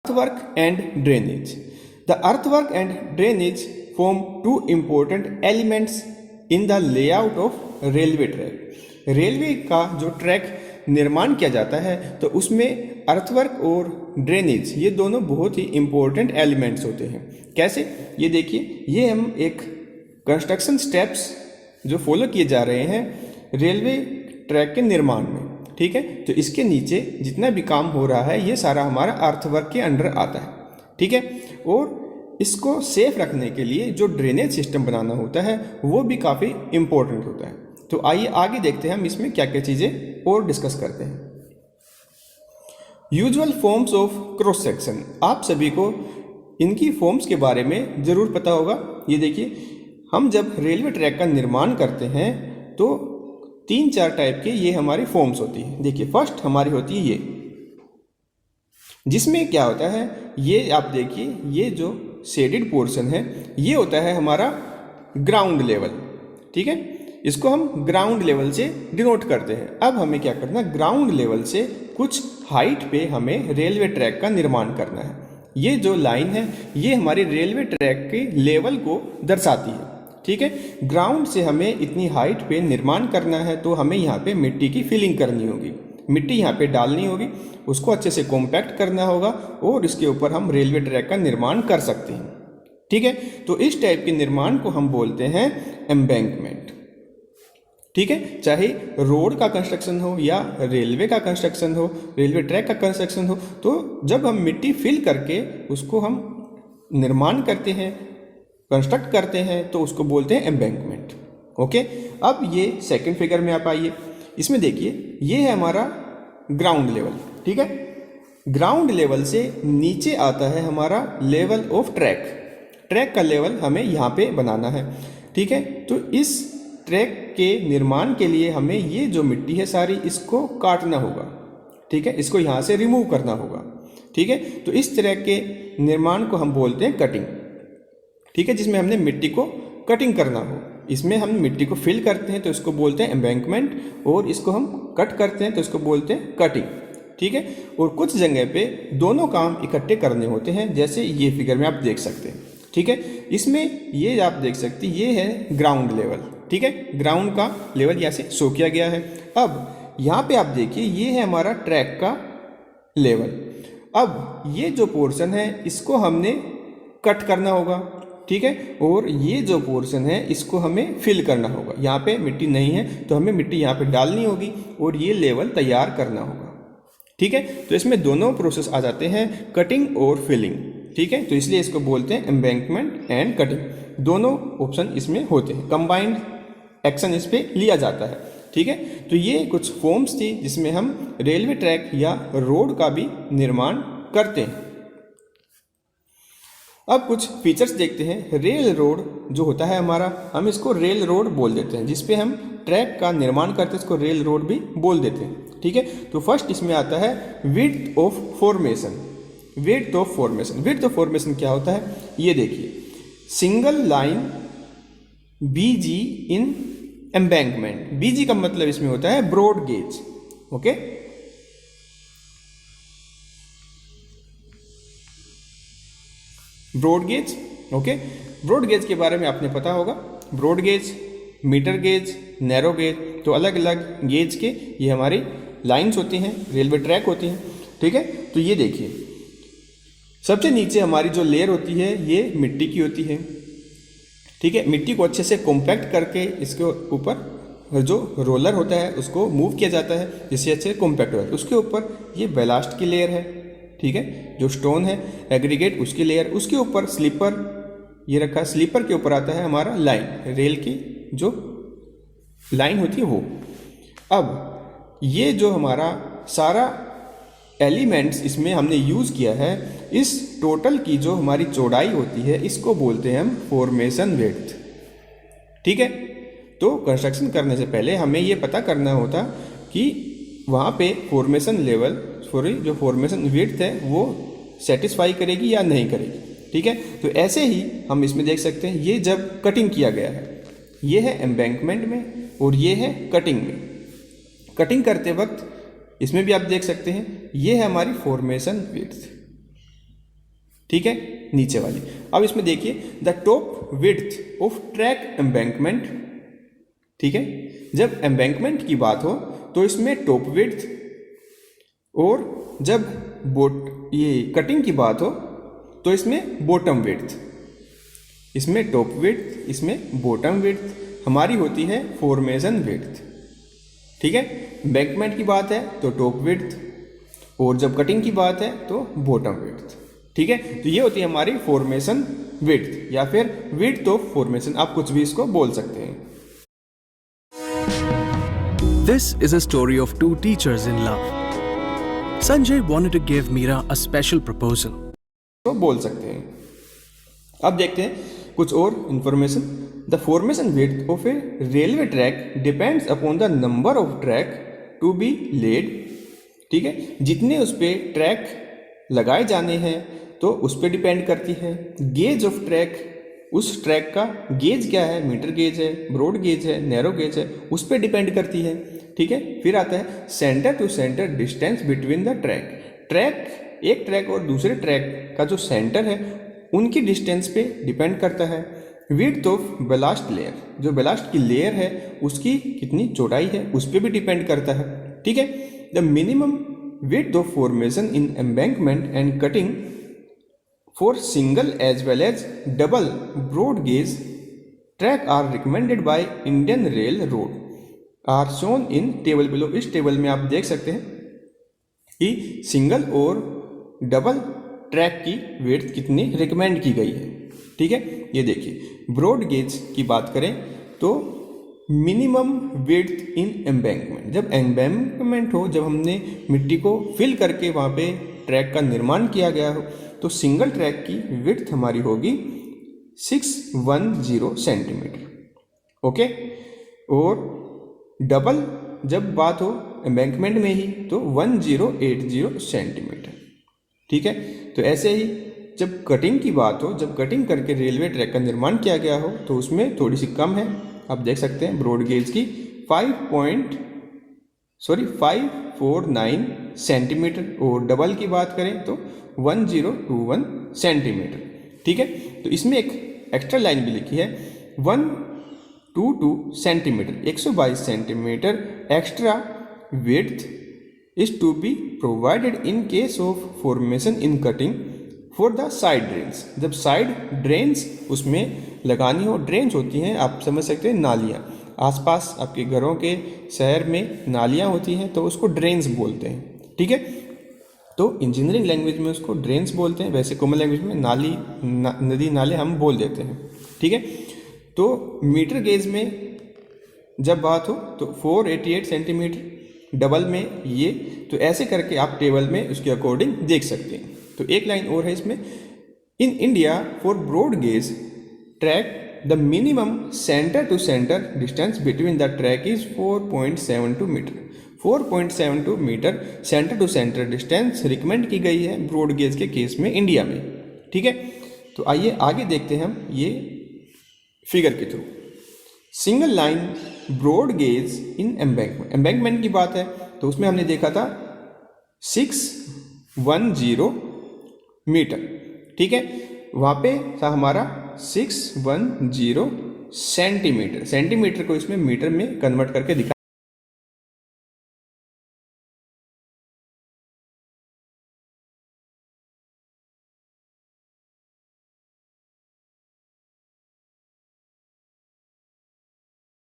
Earthwork and drainage. The earthwork and drainage form two important elements in the layout of railway track. Railway का जो track निर्माण किया जाता है तो उसमें अर्थवर्क और ड्रेनेज ये दोनों बहुत ही इम्पोर्टेंट एलिमेंट्स होते हैं। कैसे, ये देखिए, ये हम एक कंस्ट्रक्शन स्टेप्स जो फॉलो किए जा रहे हैं रेलवे ट्रैक के निर्माण में, ठीक है। तो इसके नीचे जितना भी काम हो रहा है ये सारा हमारा अर्थवर्क के अंडर आता है, ठीक है। और इसको सेफ रखने के लिए जो ड्रेनेज सिस्टम बनाना होता है वो भी काफ़ी इम्पोर्टेंट होता है। तो आइए आगे देखते हैं हम इसमें क्या क्या चीज़ें और डिस्कस करते हैं। Usual forms of cross section, आप सभी को इनकी फॉर्म्स के बारे में ज़रूर पता होगा। ये देखिए, हम जब रेलवे ट्रैक का निर्माण करते हैं तो 3-4 टाइप के ये हमारी फॉर्म्स होती है। देखिए, फर्स्ट हमारी होती है ये, जिसमें क्या होता है, ये आप देखिए, ये जो शेडेड पोर्शन है ये होता है हमारा ग्राउंड लेवल, ठीक है। इसको हम ग्राउंड लेवल से डिनोट करते हैं। अब हमें क्या करना है, ग्राउंड लेवल से कुछ हाइट पे हमें रेलवे ट्रैक का निर्माण करना है। ये जो लाइन है ये हमारी रेलवे ट्रैक के लेवल को दर्शाती है, ठीक है। ग्राउंड से हमें इतनी हाइट पे निर्माण करना है तो हमें यहाँ पे मिट्टी की फिलिंग करनी होगी, मिट्टी यहाँ पे डालनी होगी, उसको अच्छे से कॉम्पैक्ट करना होगा और इसके ऊपर हम रेलवे ट्रैक का निर्माण कर सकते हैं, ठीक है। तो इस टाइप के निर्माण को हम बोलते हैं एम्बैंकमेंट, ठीक है। चाहे रोड का कंस्ट्रक्शन हो या रेलवे का कंस्ट्रक्शन हो, रेलवे ट्रैक का कंस्ट्रक्शन हो, तो जब हम मिट्टी फिल करके उसको हम निर्माण करते हैं, कंस्ट्रक्ट करते हैं, तो उसको बोलते हैं एम्बैंकमेंट, ओके। अब ये सेकंड फिगर में आप आइए, इसमें देखिए, ये है हमारा ग्राउंड लेवल, ठीक है। ग्राउंड लेवल से नीचे आता है हमारा लेवल ऑफ ट्रैक। ट्रैक का लेवल हमें यहाँ पे बनाना है, ठीक है। तो इस ट्रैक के निर्माण के लिए हमें ये जो मिट्टी है सारी इसको काटना होगा, ठीक है, इसको यहाँ से रिमूव करना होगा, ठीक है। तो इस तरह के निर्माण को हम बोलते हैं कटिंग, ठीक है, जिसमें हमने मिट्टी को कटिंग करना हो। इसमें हम मिट्टी को फिल करते हैं तो इसको बोलते हैं एम्बैंकमेंट, और इसको हम कट करते हैं तो इसको बोलते हैं कटिंग, ठीक है। और कुछ जगह पे दोनों काम इकट्ठे करने होते हैं, जैसे ये फिगर में आप देख सकते हैं, ठीक है। इसमें ये आप देख सकते हैं, ये है ग्राउंड लेवल, ठीक है, ग्राउंड का लेवल यहाँ से शो किया गया है। अब यहाँ पे आप देखिए, ये है हमारा ट्रैक का लेवल। अब ये जो पोर्शन है इसको हमने कट करना होगा, ठीक है, और ये जो पोर्शन है इसको हमें फिल करना होगा। यहाँ पे मिट्टी नहीं है तो हमें मिट्टी यहाँ पे डालनी होगी और ये लेवल तैयार करना होगा, ठीक है। तो इसमें दोनों प्रोसेस आ जाते हैं, कटिंग और फिलिंग, ठीक है। तो इसलिए इसको बोलते हैं एम्बैंकमेंट एंड कटिंग, दोनों ऑप्शन इसमें होते हैं, कंबाइंड एक्शन इस पे लिया जाता है, ठीक है। तो ये कुछ फॉर्म्स थी जिसमें हम रेलवे ट्रैक या रोड का भी निर्माण करते हैं। अब कुछ फीचर्स देखते हैं। रेल रोड जो होता है हमारा, हम इसको रेल रोड बोल देते हैं, जिसपे हम ट्रैक का निर्माण करते हैं इसको रेल रोड भी बोल देते हैं, ठीक है। तो फर्स्ट इसमें आता है width of formation. Width of formation, width of formation क्या होता है, ये देखिए, single line BG in embankment. BG का मतलब इसमें होता है broad gauge, okay. Broad gauge, okay. Broad gauge के बारे में आपने पता होगा, broad gauge, metre gauge, narrow gauge, तो अलग अलग गेज के ये हमारी लाइंस होती हैं, रेलवे ट्रैक होती हैं, ठीक है। तो ये देखिए, सबसे नीचे हमारी जो लेयर होती है ये मिट्टी की होती है, ठीक है। मिट्टी को अच्छे से कॉम्पैक्ट करके इसके ऊपर जो रोलर होता है उसको मूव किया जाता है जिससे अच्छे कॉम्पैक्ट होता है। उसके ऊपर ये बेलास्ट की लेयर है, ठीक है, जो स्टोन है एग्रीगेट उसकी लेयर, उसके ऊपर स्लीपर ये रखा, स्लीपर के ऊपर आता है हमारा लाइन, रेल की जो लाइन होती है वो। अब ये जो हमारा सारा एलिमेंट्स इसमें हमने यूज़ किया है, इस टोटल की जो हमारी चौड़ाई होती है इसको बोलते हैं हम फॉर्मेशन विड्थ, ठीक है। तो कंस्ट्रक्शन करने से पहले हमें ये पता करना होता कि वहाँ पे फॉर्मेशन लेवल, सॉरी, जो फॉर्मेशन विड्थ है वो सेटिस्फाई करेगी या नहीं करेगी, ठीक है। तो ऐसे ही हम इसमें देख सकते हैं, ये जब कटिंग किया गया है, ये है एम्बैंकमेंट में और ये है कटिंग में। कटिंग करते वक्त इसमें भी आप देख सकते हैं, ये है हमारी फॉर्मेशन विड्थ, ठीक है, नीचे वाली। अब इसमें देखिए the top width of track embankment, ठीक है, जब एम्बैंकमेंट की बात हो तो इसमें टॉप विड्थ, और जब ये कटिंग की बात हो तो इसमें बॉटम विड्थ। इसमें टॉप विड्थ, इसमें बॉटम विड्थ हमारी होती है फॉर्मेशन विड्थ, ठीक है। एम्बैंकमेंट की बात है तो टॉप विड्थ, और जब कटिंग की बात है तो बॉटम विड्थ, ठीक है। तो ये होती है हमारी फॉर्मेशन विड्थ या फिर विड्थ ऑफ फॉर्मेशन, आप कुछ भी इसको बोल सकते हैं। This is a story of two teachers in love. Sanjay wanted to give Meera a special proposal. तो बोल सकते हैं। अब देखते हैं कुछ और information. The formation width of a railway track depends upon the number of track to be laid, ठीक है। जितने उस पर ट्रैक लगाए जाने हैं तो उस पर डिपेंड करती है। गेज ऑफ ट्रैक, उस ट्रैक का गेज क्या है, मीटर गेज है, ब्रॉड गेज है, नैरो गेज है, उस पर डिपेंड करती है, ठीक है। फिर आता है centre to centre distance between the track, एक ट्रैक और दूसरे ट्रैक का जो सेंटर है उनकी डिस्टेंस पे डिपेंड करता है। विड्थ ऑफ बेलास्ट लेयर, जो बेलास्ट की लेयर है उसकी कितनी चौड़ाई है उस पर भी डिपेंड करता है, ठीक है। The minimum width of formation in embankment and cutting for single as well as double broad gauge track are recommended by Indian rail road are shown in table below. इस टेबल में आप देख सकते हैं कि सिंगल और double track की width कितनी रिकमेंड की गई है, ठीक है। ये देखिए ब्रॉड गेज की बात करें तो मिनिमम विड्थ इन एम्बैंकमेंट, जब एम्बैंकमेंट हो, जब हमने मिट्टी को फिल करके वहाँ पे ट्रैक का निर्माण किया गया हो, तो सिंगल ट्रैक की विड्थ हमारी होगी 610 सेंटीमीटर, ओके। और डबल जब बात हो एम्बैंकमेंट में ही तो 1080 सेंटीमीटर, ठीक है। तो ऐसे ही जब कटिंग की बात हो, जब कटिंग करके रेलवे ट्रैक का निर्माण किया गया हो तो उसमें थोड़ी सी कम है, आप देख सकते हैं ब्रॉड गेज की 549 सेंटीमीटर, और डबल की बात करें तो 1021 सेंटीमीटर, ठीक है। तो इसमें एक एक्स्ट्रा लाइन भी लिखी है 122 centimetre, 122 centimetre extra width is to be provided in case of formation in cutting for the side drains। जब साइड ड्रेन्स उसमें लगानी हो, ड्रेन्स होती हैं आप समझ सकते हैं नालियाँ, आसपास आपके घरों के शहर में नालियाँ होती हैं तो उसको ड्रेन्स बोलते हैं, ठीक है। तो इंजीनियरिंग लैंग्वेज में उसको ड्रेन्स बोलते हैं, वैसे कॉमन लैंग्वेज में नाली नदी नाले हम बोल देते हैं, ठीक है। तो मीटर गेज में जब बात हो तो 488 सेंटीमीटर, डबल में ये, तो ऐसे करके आप टेबल में उसके अकॉर्डिंग देख सकते हैं। तो एक लाइन और है इसमें, in India for broad gauge track the minimum centre to centre distance between the track is 4.72 metre. 4.72 metre centre to centre distance recommend की गई है ब्रॉड गेज के केस में इंडिया में, ठीक है। तो आइए आगे देखते हैं हम ये फिगर के थ्रू। Single line broad gauge in embankment, embankment की बात है तो उसमें हमने देखा था 610 मीटर, ठीक है। वहाँ पे था हमारा 610 सेंटीमीटर, सेंटीमीटर को इसमें मीटर में कन्वर्ट करके दिखा